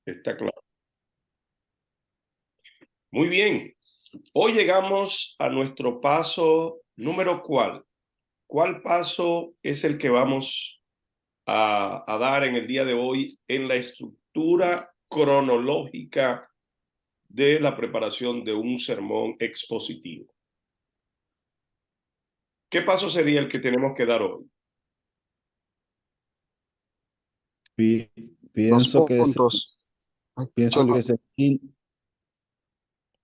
Está claro. Muy bien. Hoy llegamos a nuestro paso número ¿cuál? ¿Cuál paso es el que vamos a dar en el día de hoy en la estructura cronológica de la preparación de un sermón expositivo? ¿Qué paso sería el que tenemos que dar hoy? Pienso que es, puntos. pienso que es el quinto,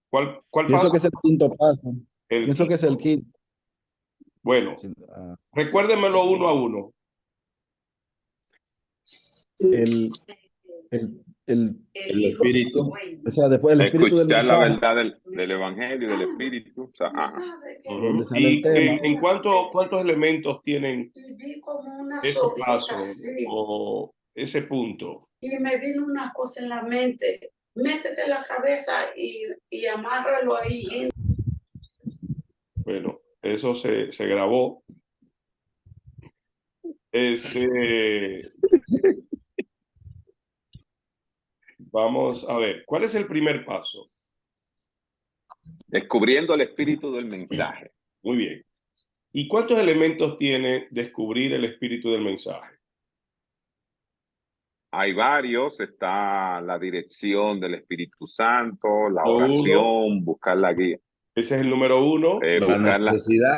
¿Cuál pienso paso? que es el quinto paso. El Pienso que es el quinto. quinto. Bueno, recuérdemelo uno a uno. El, El espíritu. o sea, después el espíritu del Escuchar la mensaje, verdad del evangelio, del espíritu. O sea, donde sale el ¿Y tema. en cuántos elementos tienen ese paso o ese punto? Y me vino una cosa en la mente. Métete la cabeza y amárralo ahí. Bueno, eso se grabó. Vamos a ver, ¿cuál es el primer paso? descubriendo el espíritu del mensaje. Muy bien. ¿Y cuántos elementos tiene descubrir el espíritu del mensaje? Hay varios, está la dirección del Espíritu Santo, la Uno, oración, buscar la guía, ese es el número uno. buscar necesidad.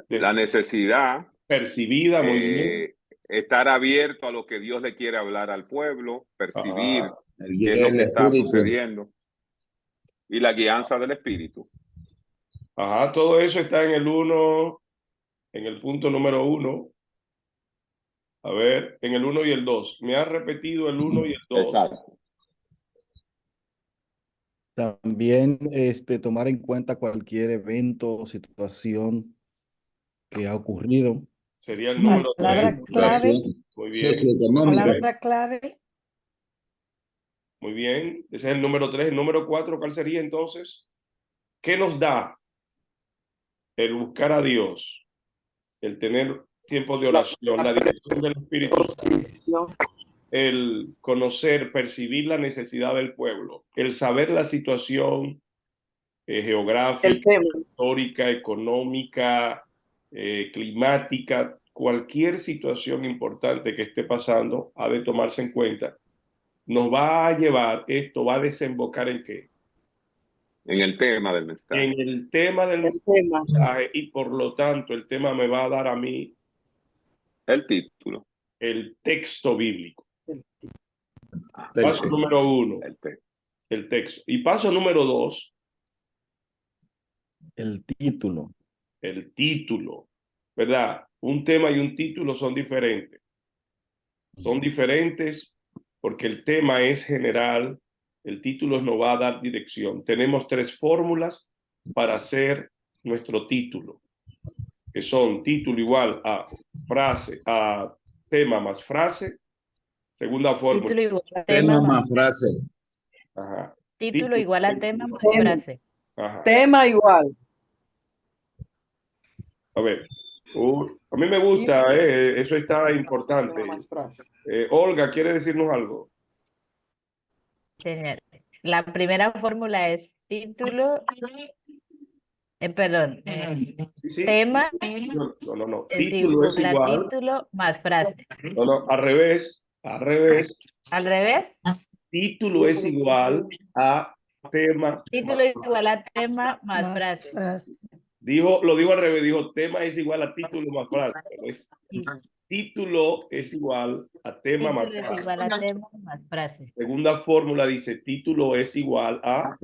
la necesidad, Percibida, muy bien. estar abierto a lo que Dios le quiere hablar al pueblo, percibir Ajá. qué es lo que está sucediendo y la guianza del Espíritu. Ajá, todo eso está en el uno, en el punto número uno. A ver, en el 1 y el 2. Me ha repetido el 1 y el 2. Exacto. También tomar en cuenta cualquier evento o situación que ha ocurrido. Sería el número 3. Palabra clave. Muy bien. Palabra clave. Muy bien. Ese es el número 3. El número 4, ¿cuál sería entonces? ¿Qué nos da el buscar a Dios? El tener tiempo de oración, la dirección del Espíritu Santo, el conocer, percibir la necesidad del pueblo, el saber la situación geográfica, histórica, económica, climática, cualquier situación importante que esté pasando ha de tomarse en cuenta. Nos va a llevar, esto va a desembocar en ¿qué? En el tema del mensaje. En el tema del mensaje, y por lo tanto el tema me va a dar a mí el título. El texto bíblico. Paso número 1, el texto. Y paso número 2, el título. El título, ¿verdad? Un tema y un título son diferentes. Son diferentes porque el tema es general, el título nos va a dar dirección. Tenemos 3 fórmulas para hacer nuestro título, que son título igual a frase, a tema más frase. Segunda fórmula. Título igual a Tema más frase. Ajá. Título igual a tema más frase. Ajá. Tema igual. A ver, a mí me gusta, eso está importante. Olga, ¿quiere decirnos algo? Señor. La primera fórmula es título, perdón, Sí. tema No. es Título es igual a igual. título más frase. No, al revés. ¿Al revés? Título es igual a tema. Título igual a tema más frase. Lo digo al revés, dijo tema es igual a título más frase. Título es igual a tema más frase. Título es igual a tema más frase. Segunda fórmula dice título es igual a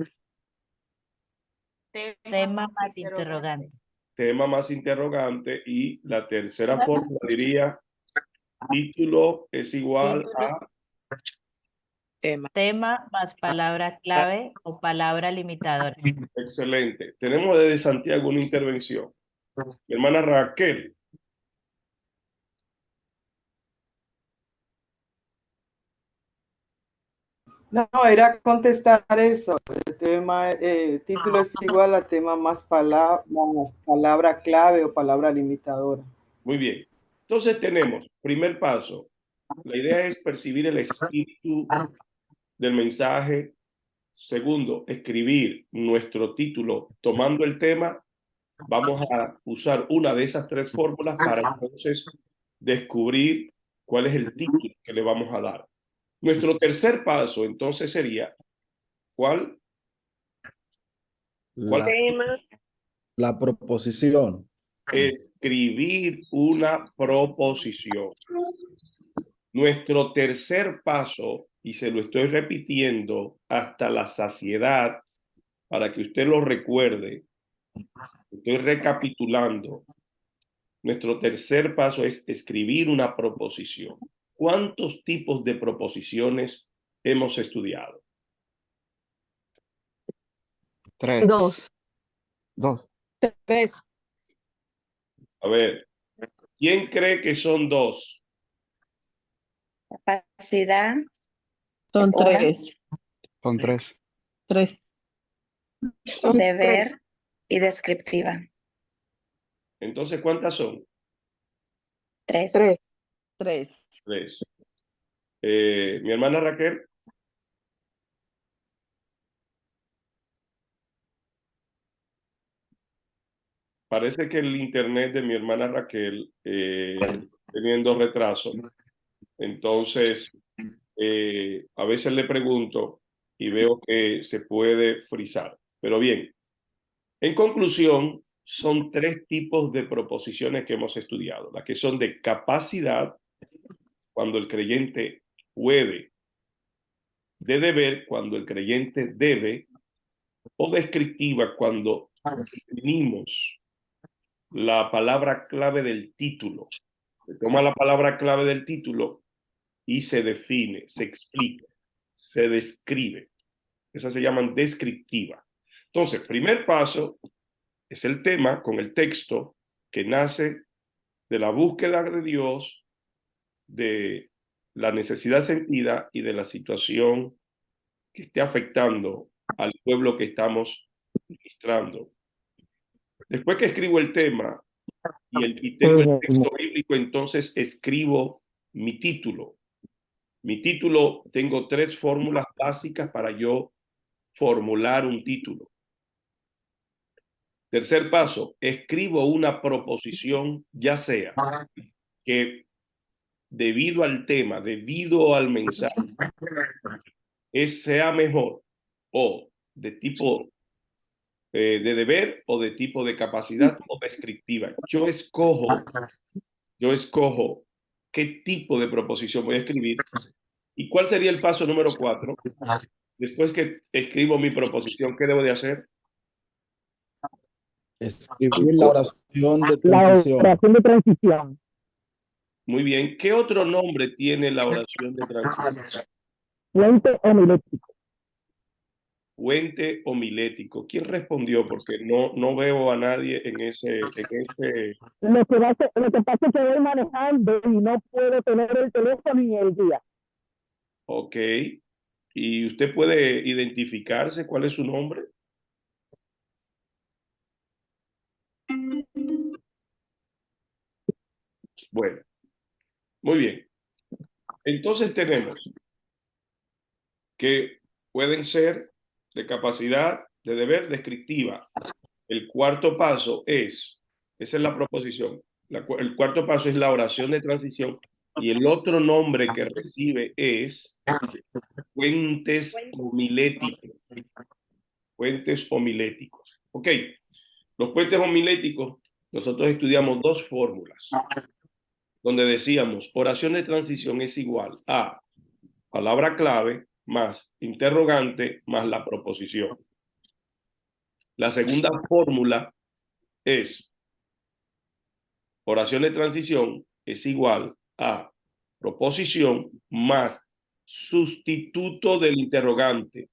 tema más interrogante. Tema más interrogante. Y la tercera fórmula diría título es igual a tema más palabra clave o palabra limitadora. Excelente. Tenemos desde Santiago una intervención. Mi hermana Raquel. No, era contestar eso. El tema, título es igual a tema más palabra clave o palabra limitadora. Muy bien. Entonces tenemos, primer paso, la idea es percibir el espíritu del mensaje. Segundo, escribir nuestro título tomando el tema. Vamos a usar una de esas tres fórmulas para entonces descubrir cuál es el título que le vamos a dar. Nuestro tercer paso entonces sería, ¿cuál? ¿Cuál? La proposición. Escribir una proposición. Nuestro tercer paso, y se lo estoy repitiendo hasta la saciedad para que usted lo recuerde, estoy recapitulando. Nuestro tercer paso es escribir una proposición. ¿Cuántos tipos de proposiciones hemos estudiado? 3. Dos. 2. 3. A ver, ¿quién cree que son 2? Capacidad, Son Una. 3. Son 3. 3. Son deber y descriptiva. Entonces, ¿cuántas son? 3. 3. 3. Mi hermana Raquel. Parece que el internet de mi hermana Raquel teniendo retraso. Entonces, a veces le pregunto y veo que se puede frizar. Pero bien, en conclusión, son 3 tipos de proposiciones que hemos estudiado. Las que son de capacidad, cuando el creyente puede; de deber, cuando el creyente debe; o descriptiva, cuando definimos la palabra clave del título. Se toma la palabra clave del título y se define, se explica, se describe. Esas se llaman descriptiva. Entonces, primer paso es el tema con el texto que nace de la búsqueda de Dios, de la necesidad sentida y de la situación que esté afectando al pueblo que estamos ministrando. Después que escribo el tema y tengo el texto bíblico, entonces escribo mi título. Mi título, tengo 3 fórmulas básicas para yo formular un título. Tercer paso, escribo una proposición, ya sea que debido al tema, debido al mensaje, sea mejor, o de tipo de deber, o de tipo de capacidad, o descriptiva. Yo escojo qué tipo de proposición voy a escribir. ¿Y cuál sería el paso número 4? Después que escribo mi proposición, ¿qué debo de hacer? Escribir la oración de transición. La oración de transición. Muy bien. ¿Qué otro nombre tiene la oración de transición? Puente homilético. Puente homilético. ¿Quién respondió? Porque no veo a nadie en ese... Lo que pasa es que voy manejando y no puedo tener el teléfono ni el guía. Ok. ¿Y usted puede identificarse? ¿Cuál es su nombre? Bueno, muy bien. Entonces tenemos que pueden ser de capacidad, de deber, descriptiva. El cuarto paso esa es la proposición. El cuarto paso es la oración de transición y el otro nombre que recibe es puentes homiléticos. Puentes homiléticos. Ok, los puentes homiléticos, nosotros estudiamos 2 fórmulas donde decíamos oración de transición es igual a palabra clave más interrogante más la proposición. La segunda fórmula es oración de transición es igual a proposición más sustituto del interrogante,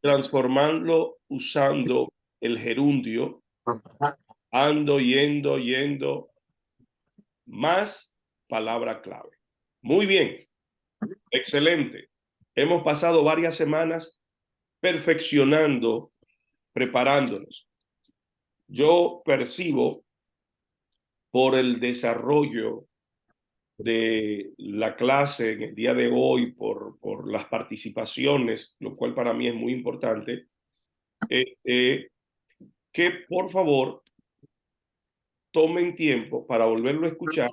transformarlo usando el gerundio ando, yendo, más palabra clave. Muy bien, excelente. Hemos pasado varias semanas perfeccionando, preparándonos. Yo percibo por el desarrollo de la clase en el día de hoy por las participaciones, lo cual para mí es muy importante, que por favor tomen tiempo para volverlo a escuchar,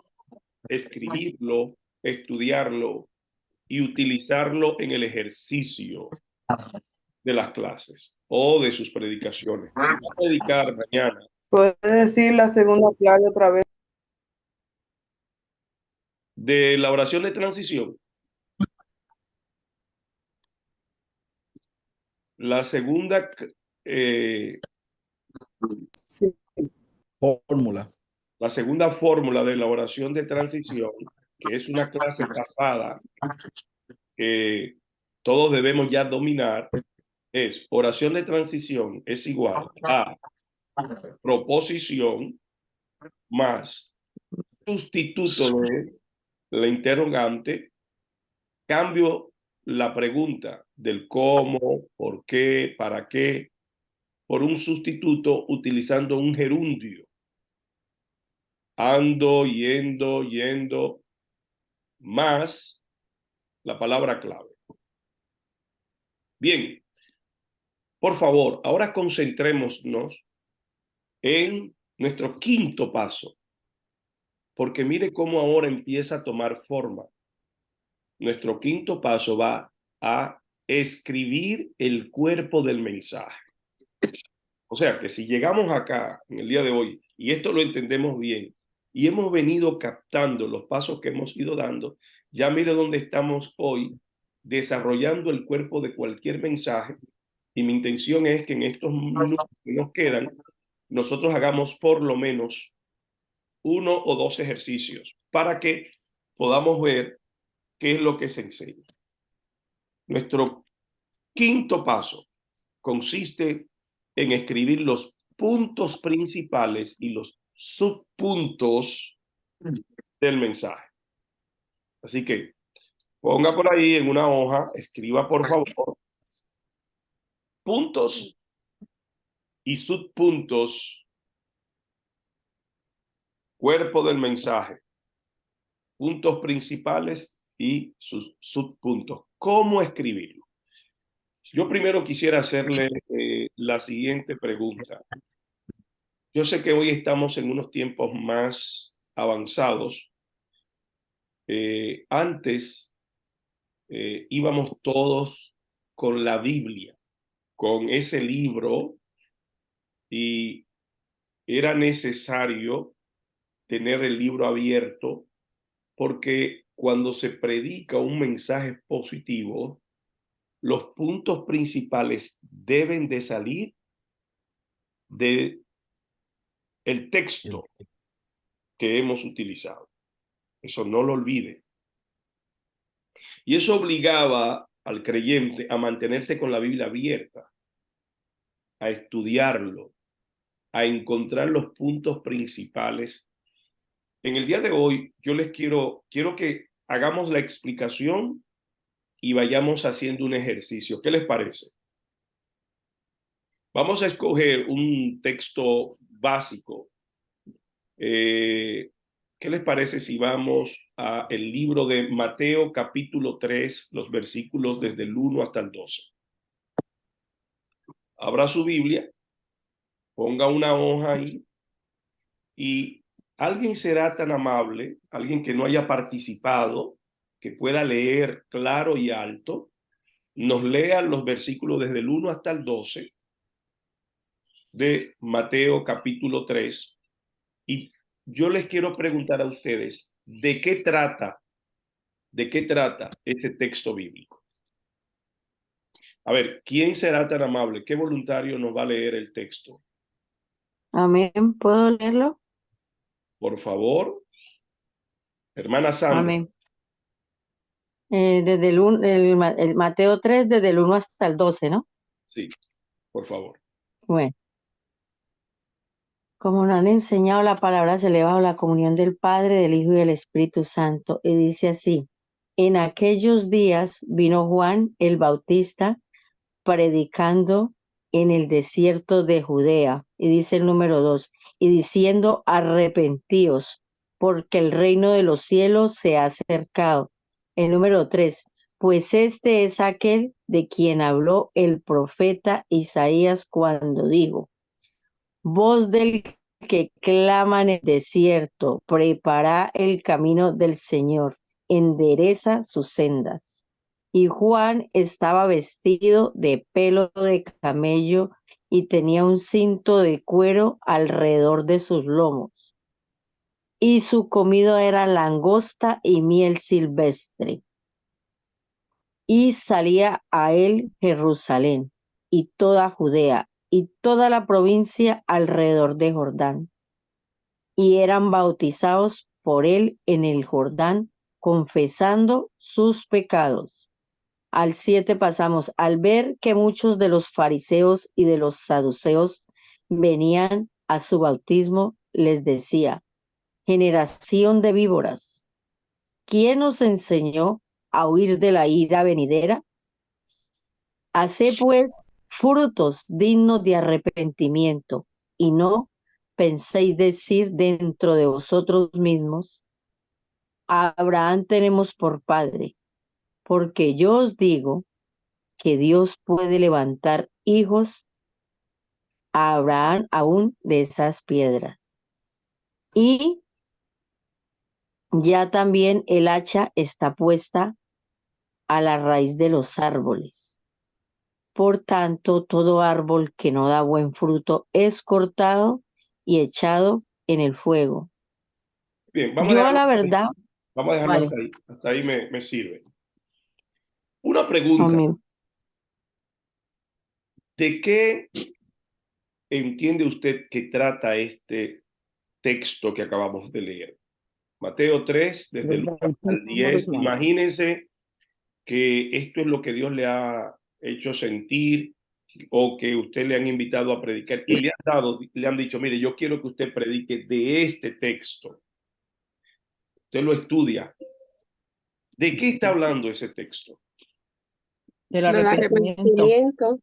escribirlo, estudiarlo y utilizarlo en el ejercicio de las clases o de sus predicaciones. Si va a predicar mañana, ¿Puede decir la segunda clave otra vez? de la oración de transición, la segunda Sí. Fórmula. la segunda fórmula de la oración de transición, que es una clase pasada que todos debemos ya dominar, es oración de transición es igual a proposición más sustituto de la interrogante, cambio la pregunta del cómo, por qué, para qué, por un sustituto utilizando un gerundio. Ando, yendo, yendo, más la palabra clave. Bien, por favor, ahora concentrémonos en nuestro quinto paso, porque mire cómo ahora empieza a tomar forma. Nuestro quinto paso va a escribir el cuerpo del mensaje. O sea que si llegamos acá en el día de hoy y esto lo entendemos bien y hemos venido captando los pasos que hemos ido dando, ya mire dónde estamos hoy desarrollando el cuerpo de cualquier mensaje. Y mi intención es que en estos minutos que nos quedan, nosotros hagamos por lo menos 1 o 2 ejercicios para que podamos ver qué es lo que se enseña. Nuestro quinto paso consiste en escribir los puntos principales y los subpuntos del mensaje. Así que ponga por ahí en una hoja, escriba por favor puntos y subpuntos, cuerpo del mensaje, puntos principales y sus subpuntos. ¿Cómo escribirlo? Yo primero quisiera hacerle la siguiente pregunta. Yo sé que hoy estamos en unos tiempos más avanzados. Antes íbamos todos con la Biblia, con ese libro, y era necesario tener el libro abierto porque cuando se predica un mensaje positivo, los puntos principales deben de salir del texto que hemos utilizado. Eso no lo olvide. Y eso obligaba al creyente a mantenerse con la Biblia abierta, a estudiarlo, a encontrar los puntos principales. En el día de hoy, yo les quiero que hagamos la explicación y vayamos haciendo un ejercicio. ¿Qué les parece? Vamos a escoger un texto básico. ¿Qué les parece si vamos a el libro de Mateo capítulo 3, los versículos desde el 1 hasta el 12? Abra su Biblia, ponga una hoja ahí y alguien será tan amable, alguien que no haya participado, que pueda leer claro y alto, nos lea los versículos desde el 1 hasta el 12 de Mateo capítulo 3. Y yo les quiero preguntar a ustedes, ¿de qué trata ese texto bíblico? A ver, ¿quién será tan amable? ¿Qué voluntario nos va a leer el texto? Amén. ¿Puedo leerlo? Por favor. Hermana Sandra. Amén. Desde el Mateo 3, desde el 1 hasta el 12, ¿no? Sí, por favor. Bueno. Como nos han enseñado, la palabra se eleva a la comunión del Padre, del Hijo y del Espíritu Santo. Y dice así: en aquellos días vino Juan el Bautista predicando en el desierto de Judea. Y dice el número 2, y diciendo: arrepentíos, porque el reino de los cielos se ha acercado. El número 3, pues este es aquel de quien habló el profeta Isaías cuando dijo: voz del que clama en el desierto, prepara el camino del Señor, endereza sus sendas. Y Juan estaba vestido de pelo de camello y tenía un cinto de cuero alrededor de sus lomos. Y su comida era langosta y miel silvestre. Y salía a él Jerusalén y toda Judea y toda la provincia alrededor de Jordán. Y eran bautizados por él en el Jordán, confesando sus pecados. Al 7 pasamos. Al ver que muchos de los fariseos y de los saduceos venían a su bautismo, les decía: generación de víboras, ¿quién os enseñó a huir de la ira venidera? Haced pues frutos dignos de arrepentimiento, y no penséis decir dentro de vosotros mismos: a Abraham tenemos por padre, porque yo os digo que Dios puede levantar hijos a Abraham aún de esas piedras. Y ya también el hacha está puesta a la raíz de los árboles. Por tanto, todo árbol que no da buen fruto es cortado y echado en el fuego. Bien, vamos Yo a a la dejarlo verdad, ahí. Vamos a dejarlo vale, hasta ahí. Hasta ahí me sirve. Una pregunta. amén. ¿De qué entiende usted que trata este texto que acabamos de leer? Mateo 3, desde el 1 al 10. Imagínense que esto es lo que Dios le ha hecho sentir o que usted le han invitado a predicar y le han dicho: mire, yo quiero que usted predique de este texto. Usted lo estudia. ¿De qué está hablando ese texto? Del Del arrepentimiento.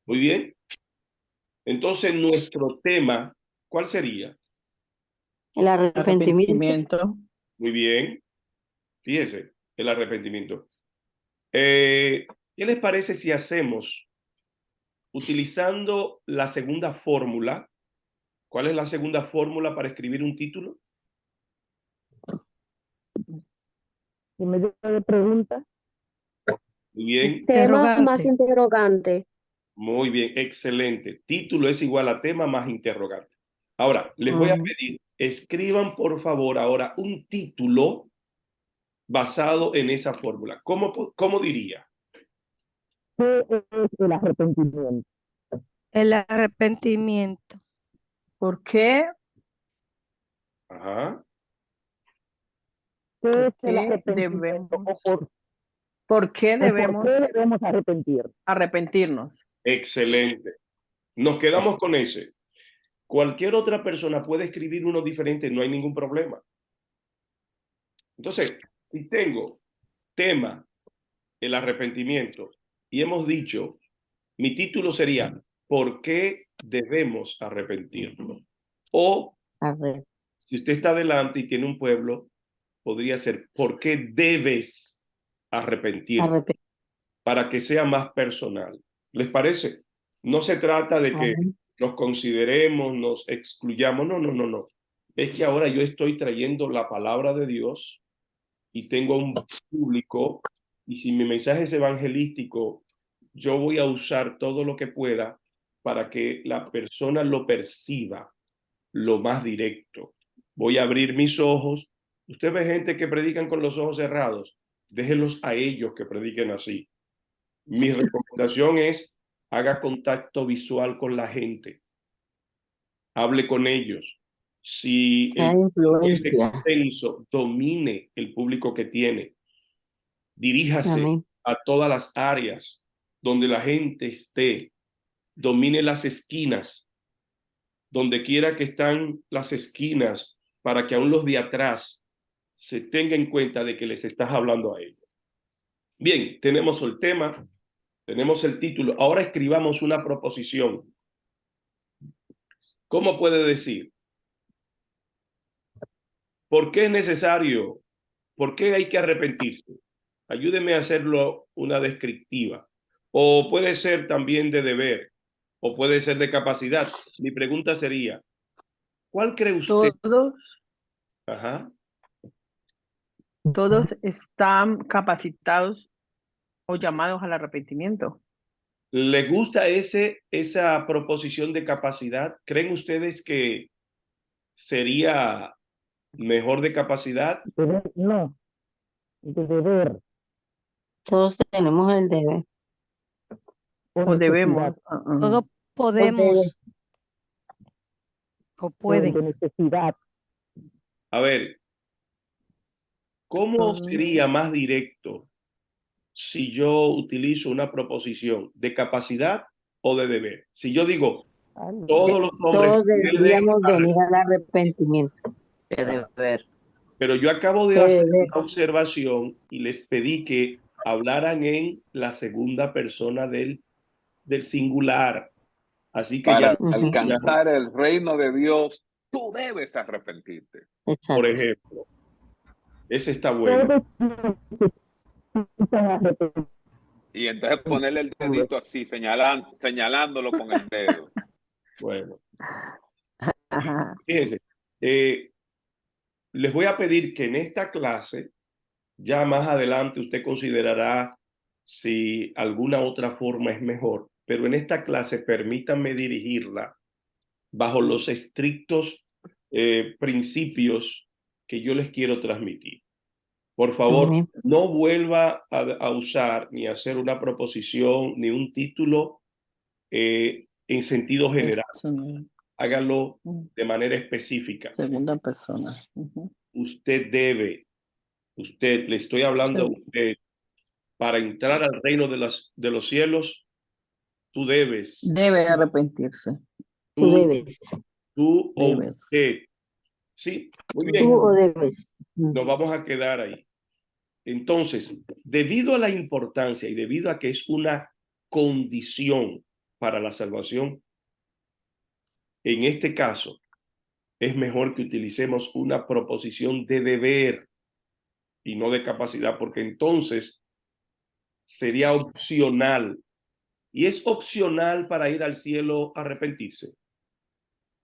Muy bien. Entonces, nuestro tema, ¿cuál sería? El arrepentimiento. Arrepentimiento. Muy bien. Fíjese, el arrepentimiento. ¿Qué les parece si hacemos, utilizando la segunda fórmula? ¿Cuál es la segunda fórmula para escribir un título? En medio de preguntas. Muy bien, Tema más interrogante. muy bien, excelente. Título es igual a tema más interrogante. Ahora, les voy a pedir, escriban por favor ahora un título basado en esa fórmula. ¿Cómo diría? ¿Qué es el arrepentimiento? El arrepentimiento. ¿Por qué? Ajá. ¿Qué es el arrepentimiento? ¿Por qué debemos arrepentirnos? Excelente. Nos quedamos con ese. Cualquier otra persona puede escribir uno diferente, no hay ningún problema. Entonces, si tengo tema, el arrepentimiento, y hemos dicho, mi título sería ¿por qué debemos arrepentirnos? O, si usted está adelante y tiene un pueblo, podría ser ¿por qué debes arrepentirte? Para que sea más personal. ¿Les parece? No se trata de que nos consideremos, nos excluyamos. No, no, no, no. Es que ahora yo estoy trayendo la palabra de Dios y tengo un público, y si mi mensaje es evangelístico, yo voy a usar todo lo que pueda para que la persona lo perciba lo más directo. Voy a abrir mis ojos. Usted ve gente que predican con los ojos cerrados. Déjenlos a ellos que prediquen así. Mi recomendación es: haga contacto visual con la gente. Hable con ellos. Si el público es extenso, domine el público que tiene. Diríjase a todas las áreas donde la gente esté. Domine las esquinas. Donde quiera que están las esquinas, para que aún los de atrás se tenga en cuenta de que les estás hablando a ellos. Bien, tenemos el tema, tenemos el título. Ahora escribamos una proposición. ¿Cómo puede decir? ¿Por qué es necesario? ¿Por qué hay que arrepentirse? Ayúdeme a hacerlo una descriptiva. O puede ser también de deber, o puede ser de capacidad. Mi pregunta sería, ¿cuál cree usted? Ajá. Todos están capacitados o llamados al arrepentimiento. ¿Le gusta esa proposición de capacidad? ¿Creen ustedes que sería mejor de capacidad? No, de deber. Todos tenemos el deber. O debemos. Todos podemos o pueden. De necesidad. A ver, ¿cómo sería más directo si yo utilizo una proposición de capacidad o de deber? Si yo digo, todos los hombres Todos pueden deberíamos venir al arrepentimiento. De deber. pero yo acabo de De hacer deber. una observación y les pedí que hablaran en la segunda persona del singular. Así que Para ya, alcanzar el reino de Dios, tú debes arrepentirte. por ejemplo, ese está bueno. Y entonces ponerle el dedito así, señalándolo con el dedo. Bueno, fíjense, les voy a pedir que en esta clase, ya más adelante usted considerará si alguna otra forma es mejor, pero en esta clase permítanme dirigirla bajo los estrictos principios que yo les quiero transmitir. Por favor, no vuelva a usar ni a hacer una proposición ni un título en sentido general. Hágalo de manera específica. Segunda persona. Usted debe, le estoy hablando a usted, para entrar al reino de los cielos, tú debes. Debe arrepentirse. Tú debes. Tú o Debes. usted. Sí, muy bien. Tú o debes. Nos vamos a quedar ahí. Entonces, debido a la importancia y debido a que es una condición para la salvación, en este caso, es mejor que utilicemos una proposición de deber y no de capacidad, porque entonces sería opcional. Y es opcional para ir al cielo arrepentirse.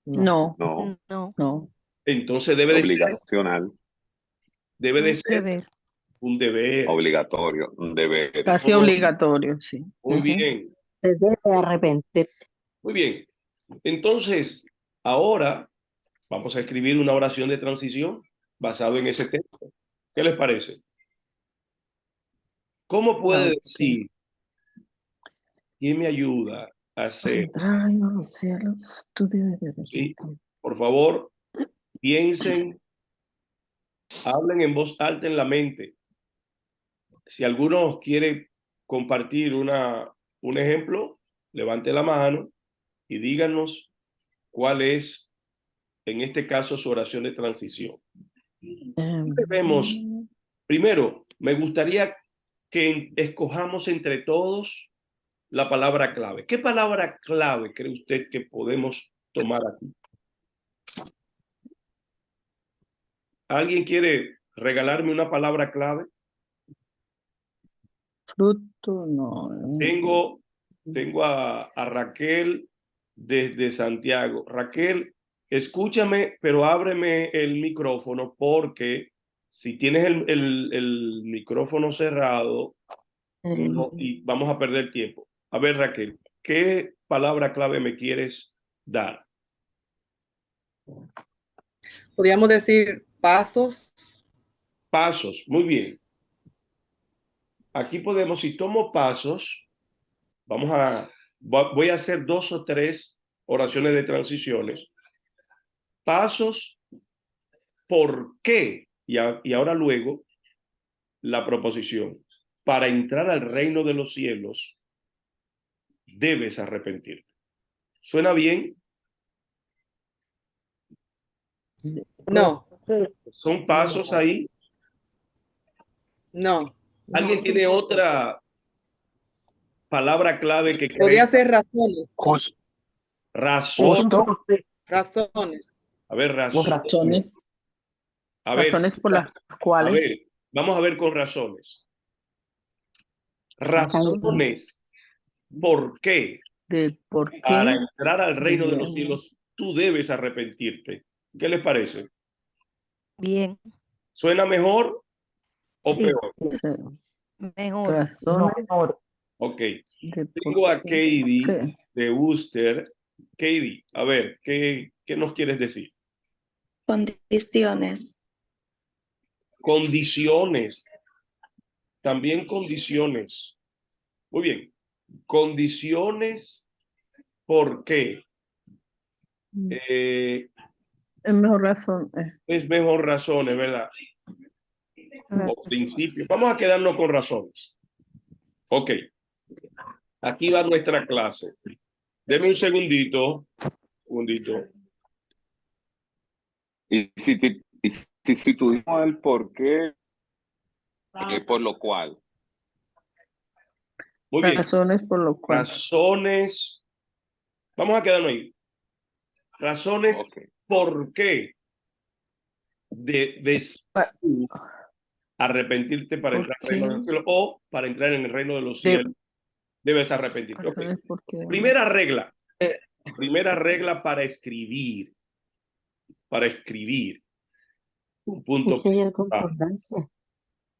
No. No. Entonces debe de ser Obligacional. Debe de Un ser deber. un deber. Obligatorio, un deber. Casi obligatorio, sí. Muy bien. Se debe arrepentirse. Muy bien. Entonces, ahora vamos a escribir una oración de transición basado en ese texto. ¿Qué les parece? ¿Cómo puede decir? ¿Quién me ayuda a hacer? Entrar en los cielos, tú debes de Sí, por favor, piensen, hablen en voz alta en la mente. Si alguno quiere compartir un ejemplo, levante la mano y díganos cuál es, en este caso, su oración de transición. Debemos, primero, me gustaría que escojamos entre todos la palabra clave. ¿Qué palabra clave cree usted que podemos tomar aquí? ¿Alguien quiere regalarme una palabra clave? Fruto, no. Tengo a Raquel desde Santiago. Raquel, escúchame, pero ábreme el micrófono porque si tienes el micrófono cerrado y vamos a perder tiempo. A ver, Raquel, ¿qué palabra clave me quieres dar? Podríamos decir pasos. Pasos, muy bien. Aquí podemos, si tomo pasos, voy a hacer 2 o 3 oraciones de transiciones. Pasos, ¿por qué? Y ahora luego la proposición. Para entrar al reino de los cielos, debes arrepentirte. ¿Suena bien? No. ¿Son pasos ahí? No. ¿Alguien tiene otra palabra clave que Podría ser razones. Razón. Razones. A ver, razones. A ver, Razones por las a cuales. ver, vamos a ver con razones. Razones, ¿por qué? Del por Para qué entrar al reino de los debemos. cielos, tú debes arrepentirte. ¿Qué les parece? Bien. ¿Suena mejor o Sí, peor? mejor. Razones Ok. de Tengo a por Katie sí. de Worcester. Katie, a ver, ¿qué nos quieres decir? Condiciones. Condiciones. También condiciones. Muy bien. Condiciones, ¿por qué? Es mejor razón. Es mejor razones, ¿verdad? O principios. Vamos a quedarnos con razones. Ok. Aquí va nuestra clase. Deme un segundito. Y si sustituimos el por qué, por lo cual. Muy bien. Razones por lo cual. Razones. Vamos a quedarnos ahí. Razones por qué debes arrepentirte para entrar al reino de los cielos o para entrar en el reino de los cielos. Debes arrepentirte. Okay. Primera regla. Primera regla para escribir. Para escribir. Un punto.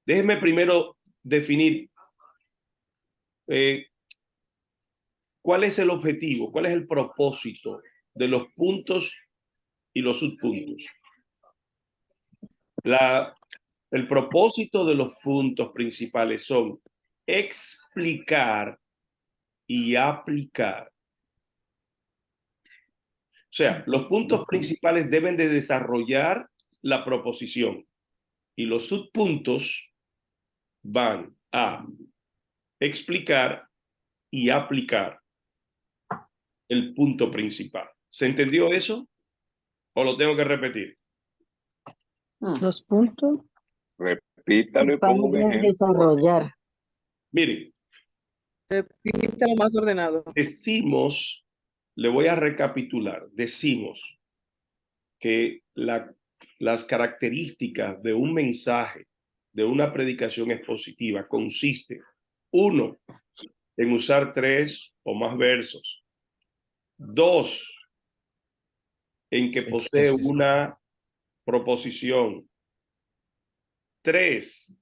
Déjeme primero definir cuál es el objetivo, cuál es el propósito de los puntos y los subpuntos. El propósito de los puntos principales son explicar y aplicar. O sea, los puntos principales deben de desarrollar la proposición y los subpuntos van a explicar y aplicar el punto principal. ¿Se entendió eso? ¿O lo tengo que repetir? Los puntos. Repítalo y pongo un ejemplo. Desarrollar. Miren. Repítalo más ordenado. Decimos, le voy a recapitular, decimos que las características de un mensaje, de una predicación expositiva, consiste, 1, en usar 3 o más versos. 2, en que posee una proposición. 3,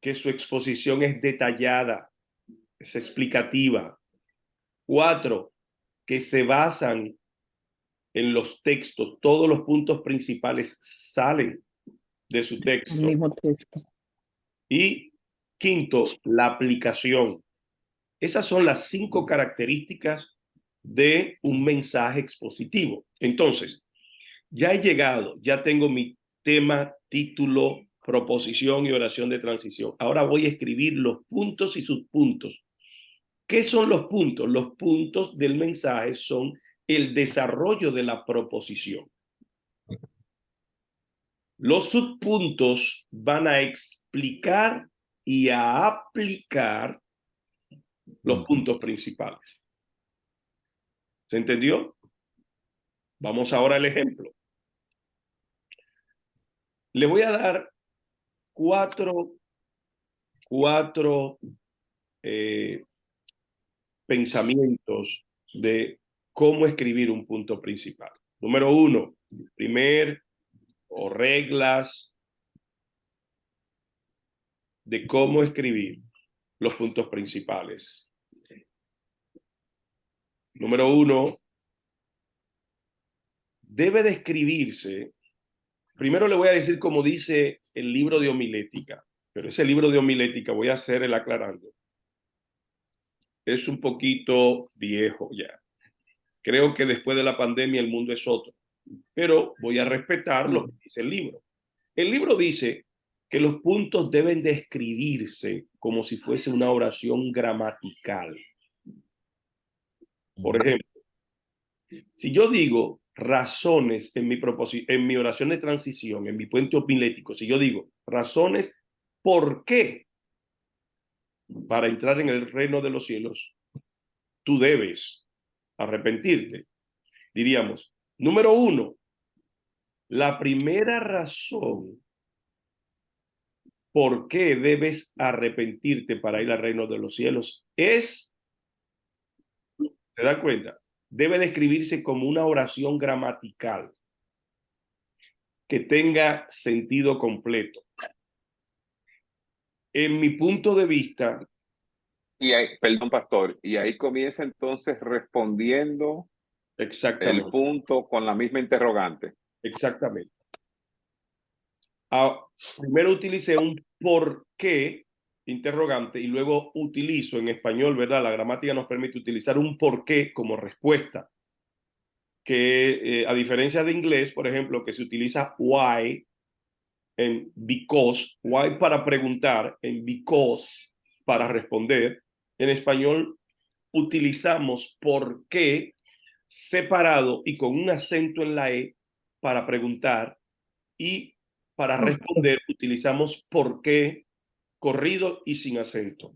que su exposición es detallada, es explicativa. 4, que se basan en los textos, todos los puntos principales salen de su texto. El mismo texto. Y 5, la aplicación. Esas son las 5 características de un mensaje expositivo. Entonces, ya he llegado, ya tengo mi tema, título, proposición y oración de transición. Ahora voy a escribir los puntos y subpuntos. ¿Qué son los puntos? Los puntos del mensaje son el desarrollo de la proposición. Los subpuntos van a explicar y a aplicar los puntos principales. ¿Se entendió? Vamos ahora al ejemplo. Le voy a dar cuatro pensamientos de cómo escribir un punto principal. Número 1, o reglas de cómo escribir los puntos principales. Número 1, debe de escribirse. Primero le voy a decir cómo dice el libro de homilética, pero ese libro de homilética, voy a hacer el aclarando, es un poquito viejo ya. Creo que después de la pandemia el mundo es otro, pero voy a respetar lo que dice el libro. El libro dice que los puntos deben de escribirse como si fuese una oración gramatical. Por ejemplo, si yo digo razones en mi oración de transición, en mi puente homilético, si yo digo razones, ¿por qué? Para entrar en el reino de los cielos, tú debes arrepentirte. Diríamos, número 1, La primera razón por qué debes arrepentirte para ir al reino de los cielos es, ¿te das cuenta? Debe describirse como una oración gramatical que tenga sentido completo. En mi punto de vista, Y ahí, perdón, pastor, y ahí comienza entonces respondiendo el exactamente, punto con la misma interrogante. exactamente. Primero utilicé un por qué interrogante y luego utilizo en español, ¿verdad? La gramática nos permite utilizar un por qué como respuesta. Que a diferencia de inglés, por ejemplo, que se utiliza why en because, why para preguntar, en because para responder, en español utilizamos por qué separado y con un acento en la E para preguntar y para responder utilizamos por qué corrido y sin acento.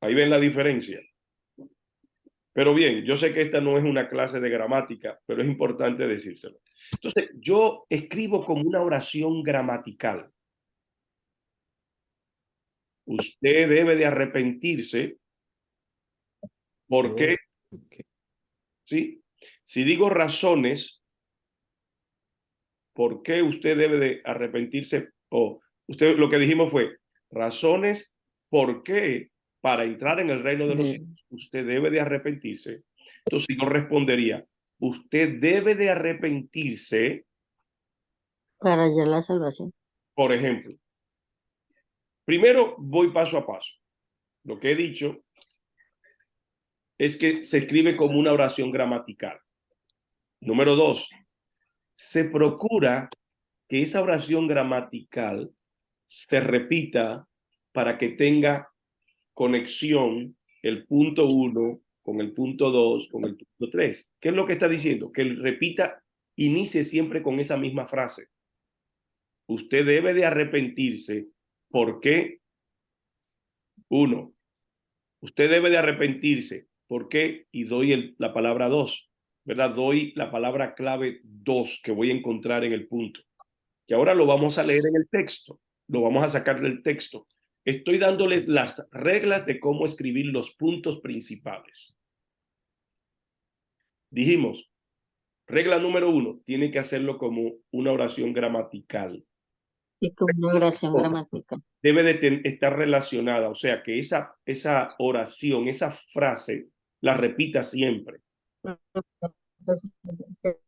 Ahí ven la diferencia. Pero bien, yo sé que esta no es una clase de gramática, pero es importante decírselo. Entonces, yo escribo como una oración gramatical. Usted debe de arrepentirse porque, ¿sí? Si digo razones, ¿por qué usted debe de arrepentirse? O usted lo que dijimos fue razones por qué para entrar en el reino de los cielos usted debe de arrepentirse. Entonces yo respondería, usted debe de arrepentirse, Para hallar la salvación. por ejemplo. Primero voy paso a paso. Lo que he dicho es que se escribe como una oración gramatical. Número 2, se procura que esa oración gramatical se repita para que tenga conexión el punto 1 con el punto 2 con el punto 3. ¿Qué es lo que está diciendo? Que repita, inicie siempre con esa misma frase. Usted debe de arrepentirse porque, 1, usted debe de arrepentirse porque, y doy la palabra 2, ¿verdad? Doy la palabra clave 2 que voy a encontrar en el punto. Que ahora lo vamos a leer en el texto, lo vamos a sacar del texto. Estoy dándoles las reglas de cómo escribir los puntos principales. Dijimos, regla número 1, tiene que hacerlo como una oración gramatical. Y como una oración gramatical. Debe de estar relacionada, o sea, que esa oración, esa frase, la repita siempre.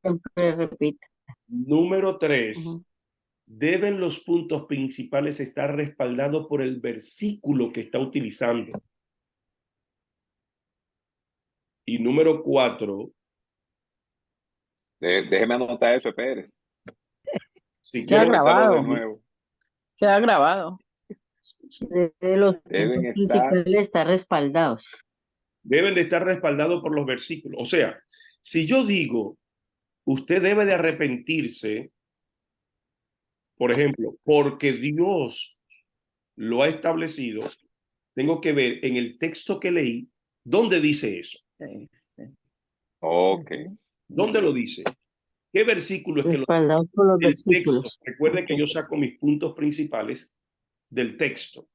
Siempre repita. Número 3, deben los puntos principales estar respaldados por el versículo que está utilizando. Y número 4, Déjeme anotar eso, Pérez. si Queda quiero grabado. De nuevo. Queda grabado. De los Deben puntos estar, principales estar respaldados. deben de estar respaldados por los versículos. O sea, si yo digo, usted debe de arrepentirse, por ejemplo, porque Dios lo ha establecido, tengo que ver en el texto que leí, ¿dónde dice eso? Sí, sí. ok. ¿Dónde lo dice? ¿Qué versículo es que lo Respaldados por los el texto? versículos. Recuerde que yo saco mis puntos principales del texto.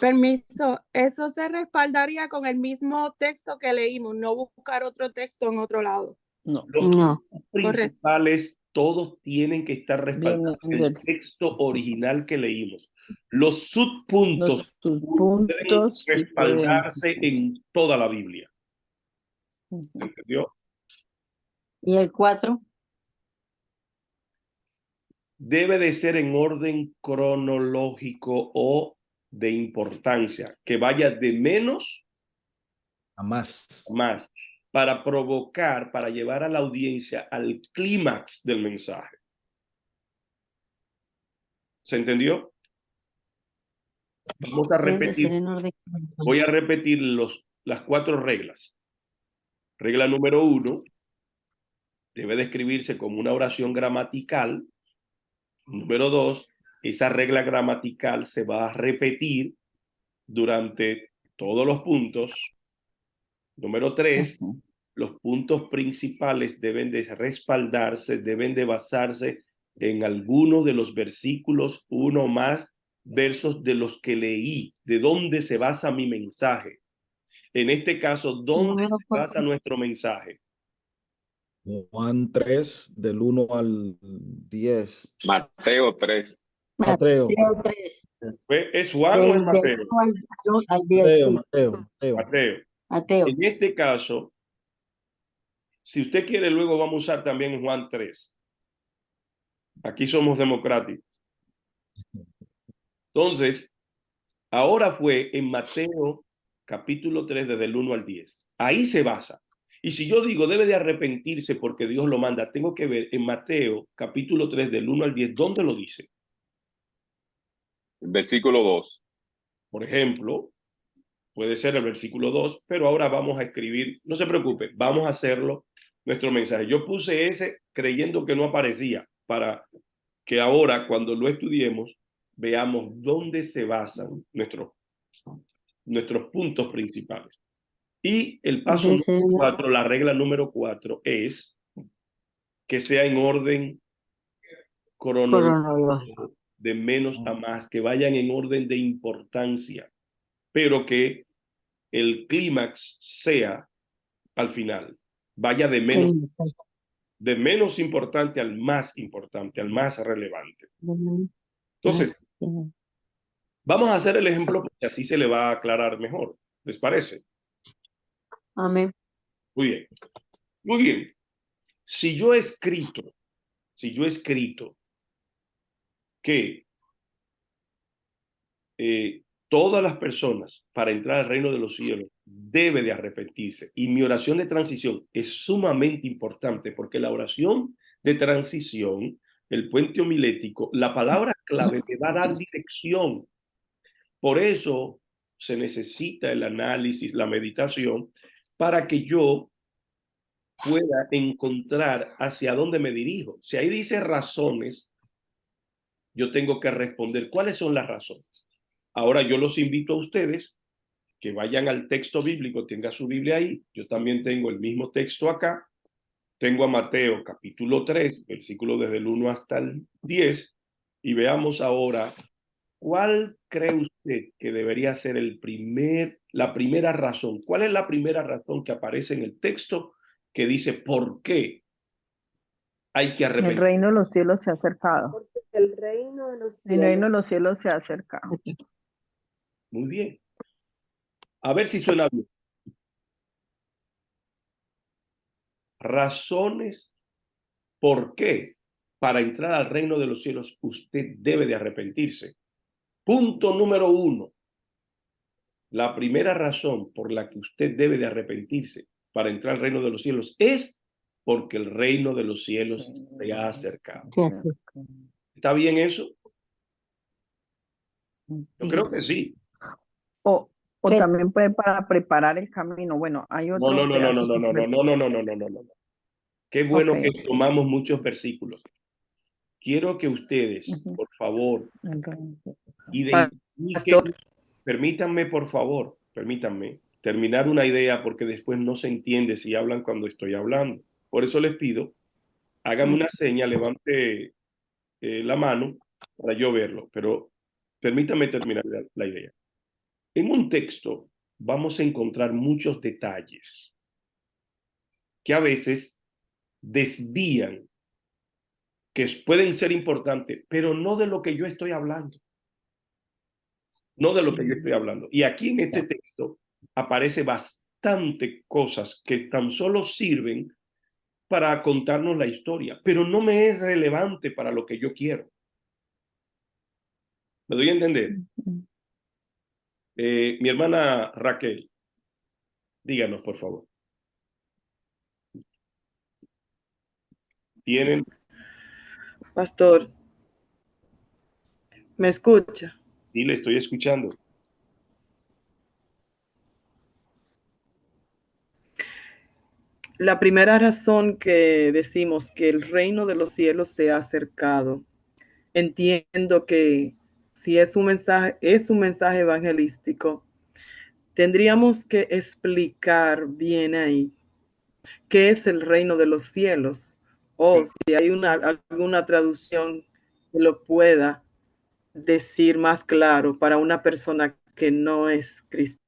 Permiso, eso se respaldaría con el mismo texto que leímos, no buscar otro texto en otro lado. No. Los No. puntos principales, todos tienen que estar respaldados en Vienen el texto original que leímos. Los subpuntos Los pueden subpuntos sí pueden. respaldarse en toda la Biblia. ¿Entendió? ¿Y el 4? Debe de ser en orden cronológico o de importancia, que vaya de menos A más. a más, para provocar, para llevar a la audiencia al clímax del mensaje. ¿Se entendió? Vamos a Deben de repetir. ser en orden. Voy a repetir las 4 reglas. Regla número 1, debe de escribirse como una oración gramatical. Número 2, esa regla gramatical se va a repetir durante todos los puntos. Número 3, los puntos principales deben de respaldarse, deben de basarse en algunos de los versículos, uno más versos de los que leí, de dónde se basa mi mensaje. En este caso, ¿dónde se basa nuestro mensaje? Juan 3, del 1 al 10. Mateo 3. Mateo. Mateo 3. ¿Es Juan o es Del Mateo? 1 al 10, sí. Mateo. Mateo. En este caso, si usted quiere, luego vamos a usar también Juan 3. Aquí somos democráticos. Entonces, ahora fue en Mateo capítulo 3, desde el 1 al 10. Ahí se basa. Y si yo digo debe de arrepentirse porque Dios lo manda, tengo que ver en Mateo capítulo 3, del 1 al 10, ¿dónde lo dice? Versículo 2. Por ejemplo, puede ser el versículo 2, pero ahora vamos a escribir, no se preocupe, vamos a hacerlo nuestro mensaje. Yo puse ese creyendo que no aparecía, para que ahora cuando lo estudiemos veamos dónde se basan nuestros puntos principales. Y el paso número 4, la regla número 4 es que sea en orden cronológico, de menos a más, que vayan en orden de importancia, pero que el clímax sea al final, vaya de menos importante al más importante, al más relevante. Entonces, vamos a hacer el ejemplo porque así se le va a aclarar mejor. ¿Les parece? Amén. Muy bien. Muy bien. Si yo he escrito que todas las personas para entrar al reino de los cielos debe de arrepentirse, y mi oración de transición es sumamente importante porque la oración de transición, el puente homilético, la palabra clave me va a dar dirección. Por eso se necesita el análisis, la meditación, para que yo pueda encontrar hacia dónde me dirijo. Si ahí dice razones, yo tengo que responder cuáles son las razones. Ahora yo los invito a ustedes que vayan al texto bíblico, tenga su Biblia ahí. Yo también tengo el mismo texto acá. Tengo a Mateo capítulo 3, versículo desde el 1 hasta el 10, y veamos ahora cuál cree usted que debería ser la primera razón. ¿Cuál es la primera razón que aparece en el texto que dice por qué hay que El arrepentirse? reino de los cielos se ha acercado. El reino de los El reino de cielos. los cielos se ha acercado. Muy bien. A ver si suena bien. Razones por qué para entrar al reino de los cielos usted debe de arrepentirse. Punto número 1. La primera razón por la que usted debe de arrepentirse para entrar al reino de los cielos es porque el reino de los cielos se ha acercado. ¿Está bien eso? Yo creo que sí. O también puede para preparar el camino. Bueno, hay otro No. Qué bueno que tomamos muchos versículos. Quiero que ustedes, por favor, identifiquen, permítanme terminar una idea porque después no se entiende si hablan cuando estoy hablando. Por eso les pido, háganme una seña, levante la mano para yo verlo, pero permítanme terminar la idea. En un texto vamos a encontrar muchos detalles que a veces desvían, que pueden ser importantes, pero no de lo que yo estoy hablando. No de lo que yo estoy hablando. Y aquí en este texto aparece bastante cosas que tan solo sirven para contarnos la historia, pero no me es relevante para lo que yo quiero. ¿Me doy a entender? Mi hermana Raquel, díganos, por favor. ¿Tienen? Pastor, ¿me escucha? Sí, le estoy escuchando. La primera razón que decimos que el reino de los cielos se ha acercado, entiendo que si es un mensaje evangelístico, tendríamos que explicar bien ahí ¿qué es el reino de los cielos? O si hay alguna traducción que lo pueda decir más claro para una persona que no es cristiana.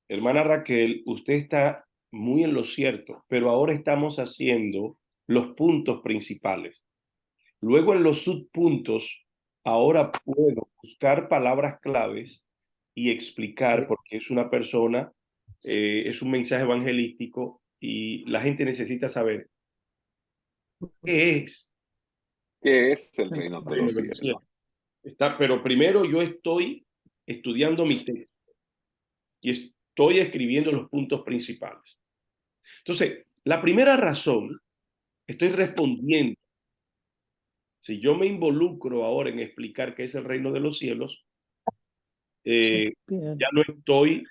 Hermana Raquel, usted está muy en lo cierto, pero ahora estamos haciendo los puntos principales. Luego en los subpuntos, ahora puedo buscar palabras claves y explicar, porque es una persona, es un mensaje evangelístico y la gente necesita saber qué es ¿Qué es el reino de el los reino de los cielos? cielos. Pero primero yo estoy estudiando mi texto y estoy escribiendo los puntos principales. Entonces, la primera razón, estoy respondiendo. Si yo me involucro ahora en explicar qué es el reino de los cielos, ya no estoy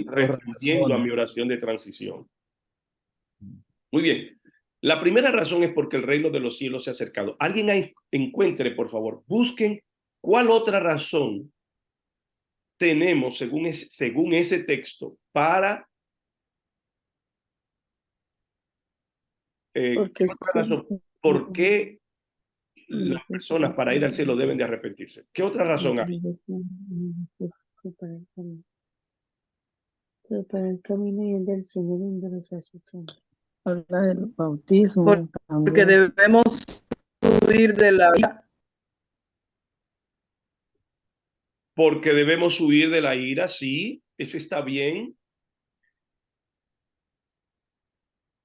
respondiendo a mi oración de transición. Muy bien. La primera razón es porque el reino de los cielos se ha acercado. Alguien ahí encuentre, por favor, busquen cuál otra razón tenemos según ese texto para Porque ¿qué otra razón? ¿Por qué las personas para ir al cielo deben de arrepentirse? ¿Qué otra razón hay? Para el camino y el del Señor y de los asustados. Habla del bautismo Porque también. debemos huir de la vida. Porque debemos huir de la ira, sí, ese está bien.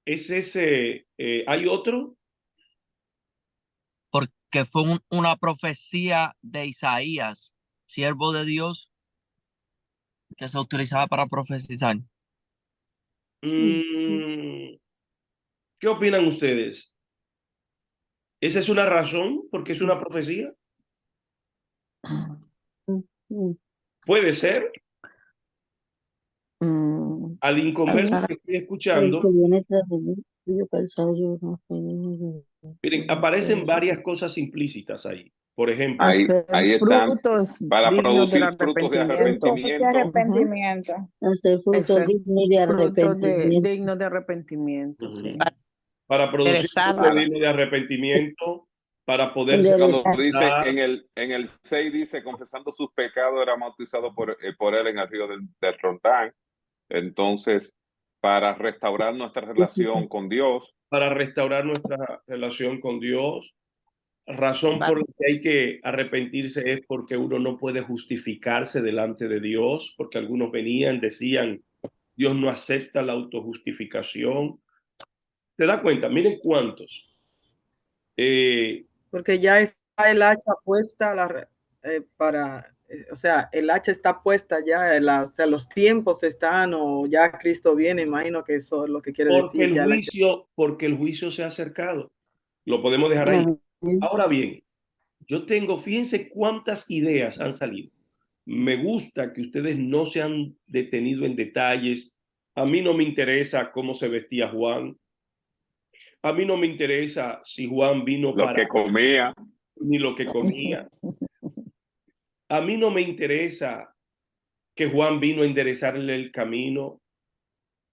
¿Es ese? ¿Hay otro? Porque fue una profecía de Isaías, siervo de Dios, que se utilizaba para profetizar. ¿Qué opinan ustedes? ¿Esa es una razón porque es una profecía? Puede ser. Al inconverso que estoy escuchando, miren, aparecen varias cosas implícitas ahí. Por ejemplo, Ahí están frutos para dignos del producir frutos de arrepentimiento. arrepentimiento. Hacer frutos Ser dignos de frutos arrepentimiento. dignos de arrepentimiento, sí. para producir Enderezarla. fruto digno de arrepentimiento, para poder Cuando dice dar, en el 6 dice, confesando sus pecados, era bautizado por él en el río del Jordán. Entonces, para restaurar nuestra relación con Dios. para restaurar nuestra relación con Dios. Razón por la que hay que arrepentirse es porque uno no puede justificarse delante de Dios, porque algunos venían, decían, Dios no acepta la autojustificación. ¿Se da cuenta? Miren cuántos. Porque ya está el hacha puesta o sea, el hacha está puesta ya, o sea, los tiempos están o ya Cristo viene, imagino que eso es lo que quiere decir. Ya porque el juicio se ha acercado. Lo podemos dejar ahí. Ahora bien, yo tengo, fíjense cuántas ideas han salido. Me gusta que ustedes no se han detenido en detalles. A mí no me interesa cómo se vestía Juan. A mí no me interesa si Juan vino lo que comía, ni lo que comía. A mí no me interesa que Juan vino a enderezarle el camino.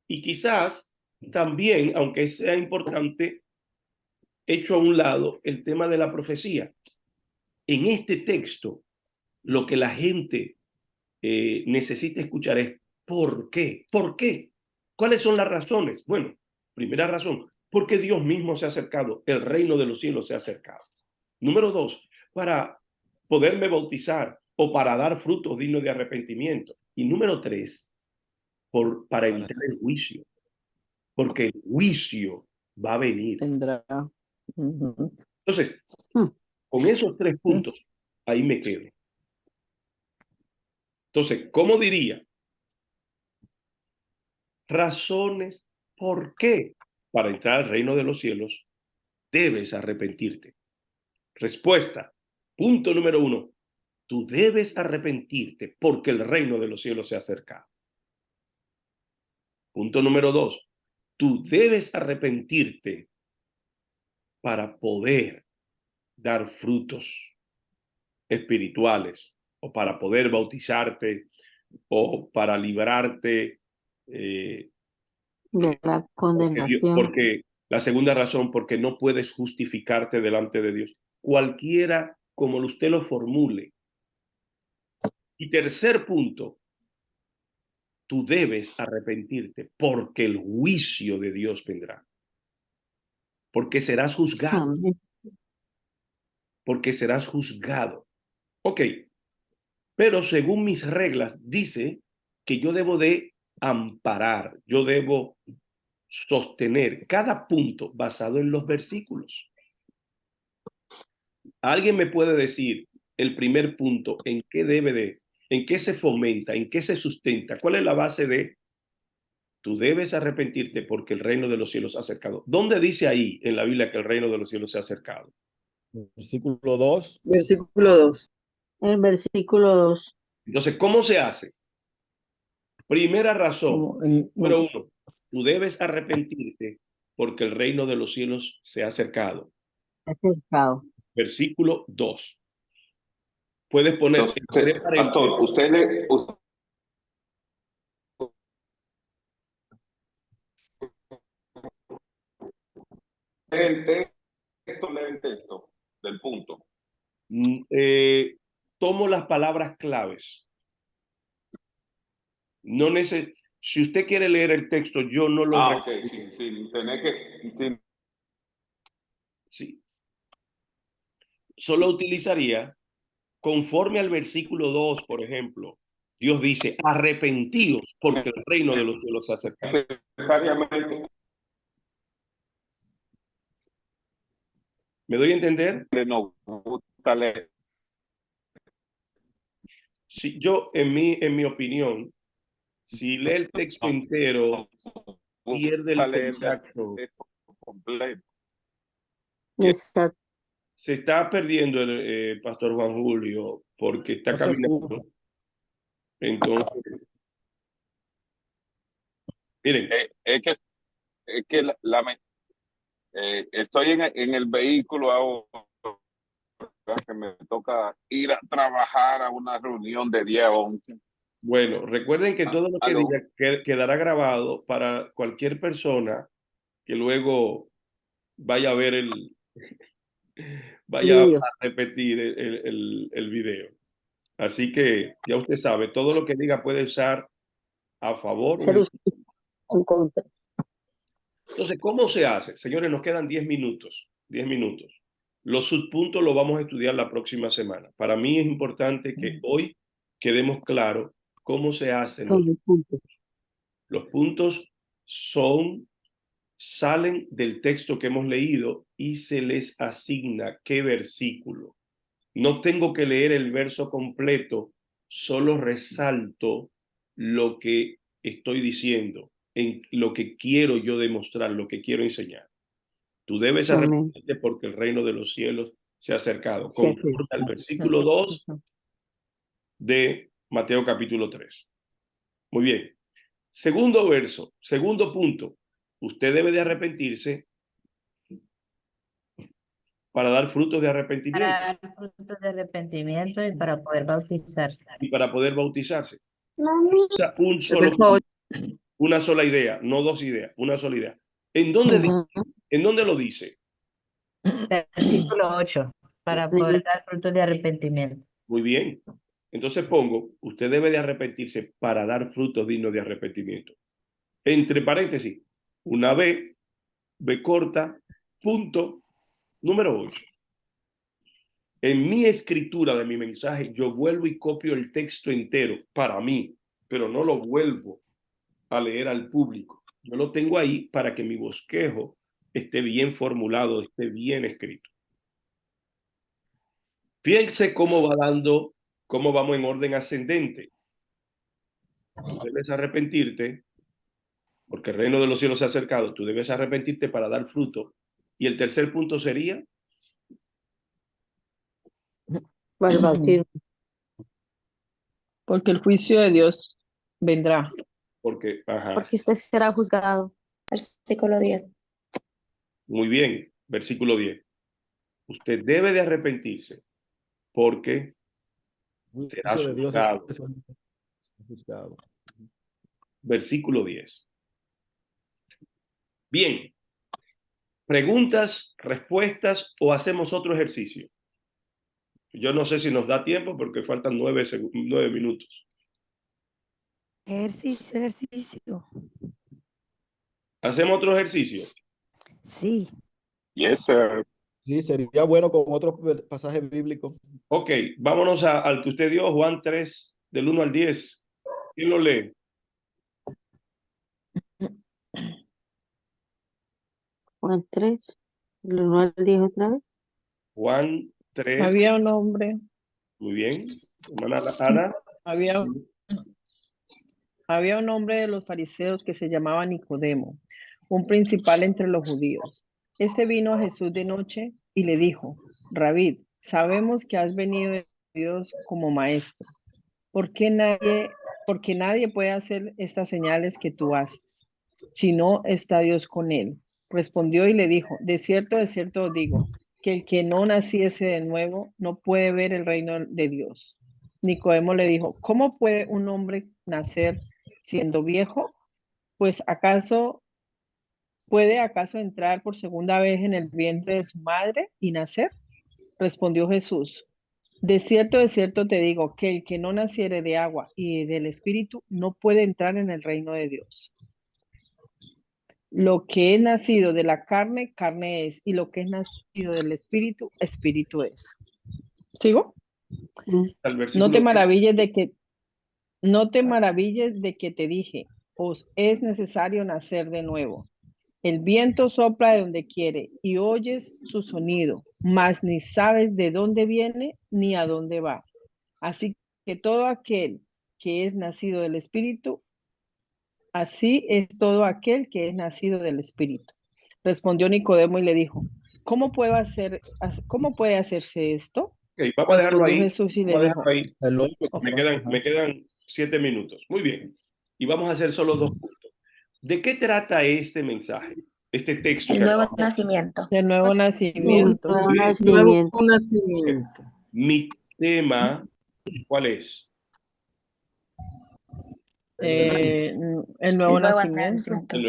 Y quizás también, aunque sea importante, hecho a un lado el tema de la profecía. En este texto, lo que la gente necesita escuchar es ¿por qué? ¿Por qué? ¿Cuáles son las razones? Bueno, primera razón, porque Dios mismo se ha acercado, el reino de los cielos se ha acercado. Número 2, para poderme bautizar o para dar frutos dignos de arrepentimiento. Y número 3, para evitar el juicio, porque el juicio va a venir. Tendrá. Entonces, con esos 3 puntos, ahí me quedo. Entonces, ¿cómo diría? Razones por qué para entrar al reino de los cielos debes arrepentirte. Respuesta. Punto número 1. Tú debes arrepentirte porque el reino de los cielos se ha acercado. Punto número 2. Tú debes arrepentirte para poder dar frutos espirituales o para poder bautizarte o para librarte de la condenación. Porque la segunda razón, porque no puedes justificarte delante de Dios. Cualquiera como usted lo formule. Y tercer punto, tú debes arrepentirte porque el juicio de Dios vendrá. Porque serás juzgado. Amén. Porque serás juzgado. Ok, pero según mis reglas dice que yo debo de amparar, yo debo sostener cada punto basado en los versículos. ¿Alguien me puede decir el primer punto en qué se fomenta, en qué se sustenta? ¿Cuál es la base de tú debes arrepentirte porque el reino de los cielos se ha acercado? ¿Dónde dice ahí en la Biblia que el reino de los cielos se ha acercado? Versículo 2. Versículo 2. El versículo 2. Entonces, ¿cómo se hace? Primera razón, número 1, tú debes arrepentirte porque el reino de los cielos se ha acercado. Acercado. Versículo 2. Puedes poner Entonces, entre pastor, paréntesis. Lee el texto del punto. Tomo las palabras claves. No si usted quiere leer el texto, yo no lo ok, sí, tener que... Sí. Solo utilizaría, conforme al versículo 2, por ejemplo, Dios dice, arrepentíos porque el reino de los cielos se ha acercado. Necesariamente. ¿Me doy a entender? No gusta leer. Si yo, en mi opinión, si lee el texto entero, pierde el contacto. Completo. Exacto. Se está perdiendo el pastor Juan Julio porque está caminando. Entonces, miren. Es que estoy en el vehículo ahora que me toca ir a trabajar a una reunión de 10 a 11. Bueno, recuerden que todo lo que diga quedará grabado para cualquier persona que luego vaya a ver vaya a repetir el video. Así que ya usted sabe, todo lo que diga puede usar a favor o en contra. Entonces, ¿cómo se hace? Señores, nos quedan 10 minutos. 10 minutos. Los subpuntos los vamos a estudiar la próxima semana. Para mí es importante que hoy quedemos claros cómo se hacen los puntos. Los puntos salen del texto que hemos leído y se les asigna qué versículo. No tengo que leer el verso completo, solo resalto lo que estoy diciendo, en lo que quiero yo demostrar, lo que quiero enseñar. Tú debes arrepentirte porque el reino de los cielos se ha acercado. Conforme al versículo 2 de Mateo capítulo 3. Muy bien. Segundo verso, segundo punto. Usted debe de arrepentirse para dar frutos de arrepentimiento. Para dar frutos de arrepentimiento y para poder bautizarse. Y para poder bautizarse. O sea, una sola idea, no dos ideas, una sola idea. ¿En dónde lo dice? Versículo 8, para poder dar frutos de arrepentimiento. Muy bien. Entonces pongo, usted debe de arrepentirse para dar frutos dignos de arrepentimiento. Entre paréntesis, una B corta, punto, número 8. En mi escritura de mi mensaje, yo vuelvo y copio el texto entero para mí, pero no lo vuelvo a leer al público. Yo lo tengo ahí para que mi bosquejo esté bien formulado, esté bien escrito. Fíjense cómo vamos en orden ascendente. Tú debes arrepentirte porque el reino de los cielos se ha acercado. Tú debes arrepentirte para dar fruto. Y el tercer punto sería para el bautismo. Porque el juicio de Dios vendrá. porque usted será juzgado. Versículo 10. Muy bien, versículo 10. Usted debe de arrepentirse porque será juzgado. Versículo 10. Bien. Preguntas, respuestas o hacemos otro ejercicio. Yo no sé si nos da tiempo porque faltan 9 minutos. Ejercicio. ¿Hacemos otro ejercicio? Sí. Yes, sir. Sí, sería bueno con otro pasaje bíblico. Ok, vámonos al que usted dio, Juan 3, del 1 al 10. ¿Quién lo lee? Juan 3, del 1 al 10 otra vez. Juan 3. Había un hombre. Muy bien. Hermana Ana. Había un hombre de los fariseos que se llamaba Nicodemo, un principal entre los judíos. Este vino a Jesús de noche y le dijo: Rabí, sabemos que has venido de Dios como maestro, porque nadie puede hacer estas señales que tú haces, si no está Dios con él. Respondió y le dijo: de cierto os digo, que el que no naciese de nuevo no puede ver el reino de Dios. Nicodemo le dijo: ¿cómo puede un hombre nacer siendo viejo? Pues ¿puede acaso entrar por segunda vez en el vientre de su madre y nacer? Respondió Jesús: de cierto te digo, que el que no naciere de agua y del Espíritu no puede entrar en el reino de Dios. Lo que es nacido de la carne, carne es, y lo que es nacido del Espíritu, Espíritu es. ¿Sigo? No te maravilles de que te dije, os es necesario nacer de nuevo. El viento sopla de donde quiere y oyes su sonido, mas ni sabes de dónde viene ni a dónde va. Así que todo aquel que es nacido del Espíritu, así es todo aquel que es nacido del Espíritu. Respondió Nicodemo y le dijo: ¿cómo puede hacerse esto? Okay, vamos a dejarlo ahí. Jesús y le dijo, ahí. Me quedan 7 minutos. Muy bien. Y vamos a hacer solo 2 puntos. ¿De qué trata este mensaje? Este texto. El nuevo nacimiento. El nuevo nacimiento. Nuevo nacimiento. Mi tema, ¿cuál es? El nuevo nacimiento.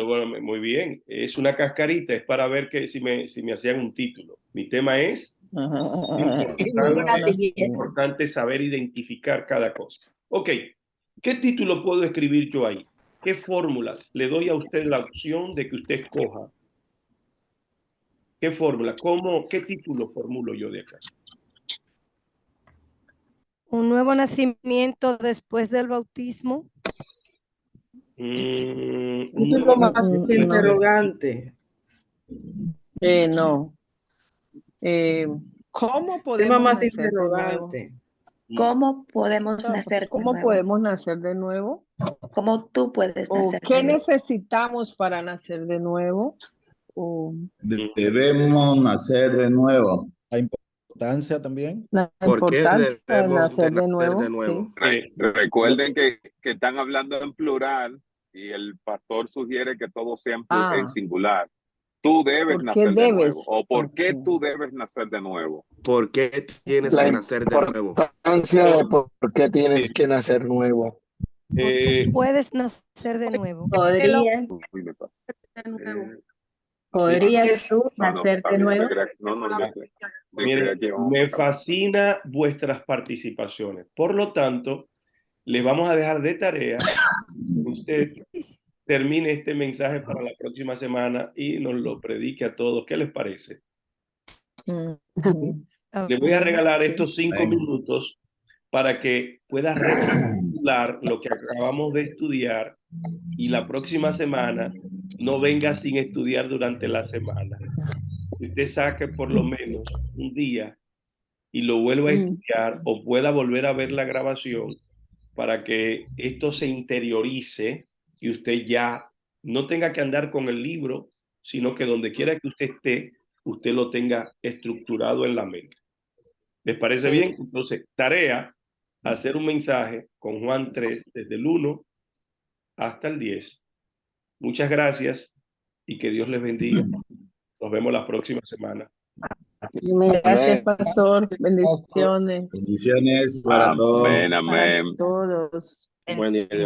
Muy bien. Es una cascarita. Es para ver que si me hacían un título. Mi tema es importante saber identificar cada cosa. Ok. ¿Qué título puedo escribir yo ahí? ¿Qué fórmulas? Le doy a usted la opción de que usted escoja. ¿Qué fórmula? ¿Qué título formulo yo de acá? Un nuevo nacimiento después del bautismo. Un título más interrogante. No. ¿Cómo podemos Tema más nacer interrogante. de nuevo? ¿Cómo podemos nacer de ¿Cómo nuevo? podemos nacer de nuevo? ¿Cómo tú puedes nacer ¿Qué de nuevo? necesitamos para nacer de nuevo? Debemos nacer de nuevo. La importancia también. La ¿Por qué importancia de debemos nacer de de nuevo. de nuevo? Sí. Recuerden que están hablando en plural y el pastor sugiere que todo sea en singular. Tú debes nacer de nuevo. ¿O por qué tú debes nacer de nuevo? ¿Por qué tienes que nacer de nuevo? ¿Por qué tienes que nacer nuevo? Puedes nacer de nuevo. ¿Podrías tú nacer de nuevo? Miren, me fascina vuestras participaciones. Por lo tanto, les vamos a dejar de tarea que usted termine este mensaje para la próxima semana y nos lo predique a todos. ¿Qué les parece? Les voy a regalar estos 5 minutos para que pueda recapitular lo que acabamos de estudiar y la próxima semana no venga sin estudiar durante la semana. Que usted saque por lo menos un día y lo vuelva a estudiar o pueda volver a ver la grabación para que esto se interiorice y usted ya no tenga que andar con el libro, sino que donde quiera que usted esté, usted lo tenga estructurado en la mente. ¿Les parece bien? Entonces, tarea, hacer un mensaje con Juan 3, desde el 1 hasta el 10. Muchas gracias y que Dios les bendiga. Nos vemos la próxima semana. Gracias, pastor. Bendiciones. Bendiciones para todos. Amén, amén. A todos. Buen día.